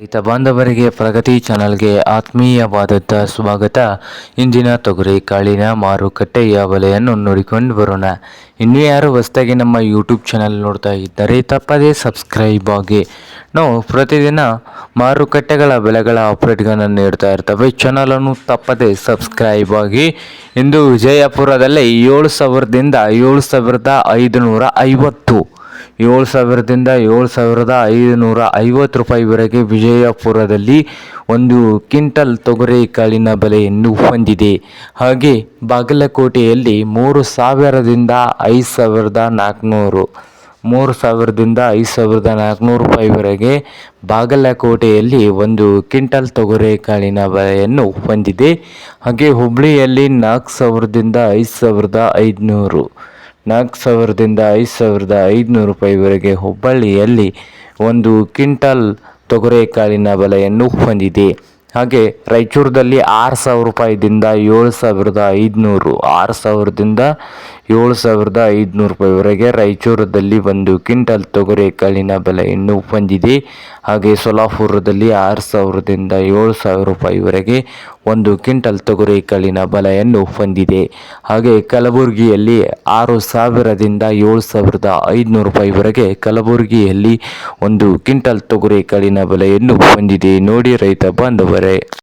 ರೈತ ಬಾಂಧವರಿಗೆ ಪ್ರಗತಿ ಚಾನಲ್ಗೆ ಆತ್ಮೀಯವಾದಂಥ ಸ್ವಾಗತ. ಇಂದಿನ ತೊಗರಿ ಕಾಳಿನ ಮಾರುಕಟ್ಟೆಯ ಬೆಲೆಯನ್ನು ನೋಡಿಕೊಂಡು ಬರೋಣ. ಇನ್ನೂ ಯಾರು ಹೊಸದಾಗಿ ನಮ್ಮ ಯೂಟ್ಯೂಬ್ ಚಾನಲ್ ನೋಡ್ತಾ ಇದ್ದರೆ ತಪ್ಪದೇ ಸಬ್ಸ್ಕ್ರೈಬ್ ಆಗಿ. ನಾವು ಪ್ರತಿದಿನ ಮಾರುಕಟ್ಟೆಗಳ ಬೆಲೆಗಳ ಅಪ್ಡೇಟ್ಗಳನ್ನು ನೀಡ್ತಾ ಇರ್ತವೆ. ಚಾನಲನ್ನು ತಪ್ಪದೇ ಸಬ್ಸ್ಕ್ರೈಬ್ ಆಗಿ. ಇಂದು ವಿಜಯಪುರದಲ್ಲಿ 7,000ದಿಂದ 7,550 7,000ದಿಂದ 7,550 ರೂಪಾಯಿವರೆಗೆ ವಿಜಯಪುರದಲ್ಲಿ ಒಂದು ಕ್ವಿಂಟಲ್ ತೊಗರಿ ಕಾಳಿನ ಬೆಲೆಯನ್ನು ಹೊಂದಿದೆ. ಹಾಗೆ ಬಾಗಲಕೋಟೆಯಲ್ಲಿ 3,000ದಿಂದ 5,400 ರೂಪಾಯಿವರೆಗೆ ಬಾಗಲಕೋಟೆಯಲ್ಲಿ ಒಂದು ಕ್ವಿಂಟಲ್ ತೊಗರಿ ಕಾಳಿನ ಬೆಲೆಯನ್ನು ಹೊಂದಿದೆ. ಹಾಗೆ ಹುಬ್ಬಳ್ಳಿಯಲ್ಲಿ 4,000ದಿಂದ 5,500 ರೂಪಾಯಿವರೆಗೆ ಹುಬ್ಬಳ್ಳಿಯಲ್ಲಿ ಒಂದು ಕ್ವಿಂಟಲ್ ತೊಗರಿ ಕಾಳಿನ ಬೆಲೆಯನ್ನು ಹೊಂದಿದೆ. ಹಾಗೆ ರಾಯಚೂರದಲ್ಲಿ 6,000 ರೂಪಾಯಿದಿಂದ 7,500 ರೂಪಾಯಿವರೆಗೆ ರಾಯಚೂರದಲ್ಲಿ ಒಂದು ಕ್ವಿಂಟಲ್ ತೊಗರಿ ಕಾಳಿನ ಬೆಲೆಯನ್ನು ಹೊಂದಿದೆ. ಹಾಗೆ ಸೊಲ್ಲಾಪುರದಲ್ಲಿ 6,000ದಿಂದ 7,000 ರೂಪಾಯಿವರೆಗೆ ಒಂದು ಕ್ವಿಂಟಲ್ ತೊಗರಿ ಕಾಳಿನ ಬೆಲೆಯನ್ನು ಹೊಂದಿದೆ. ಹಾಗೆ ಕಲಬುರಗಿಯಲ್ಲಿ 6,000ದಿಂದ 7,500 ರೂಪಾಯಿವರೆಗೆ ಕಲಬುರಗಿಯಲ್ಲಿ ಒಂದು ಕ್ವಿಂಟಲ್ ತೊಗರಿ ಕಾಳಿನ ಬೆಲೆಯನ್ನು ಹೊಂದಿದೆ. ನೋಡಿ ರೈತ ಬಾಂಧವರೇ.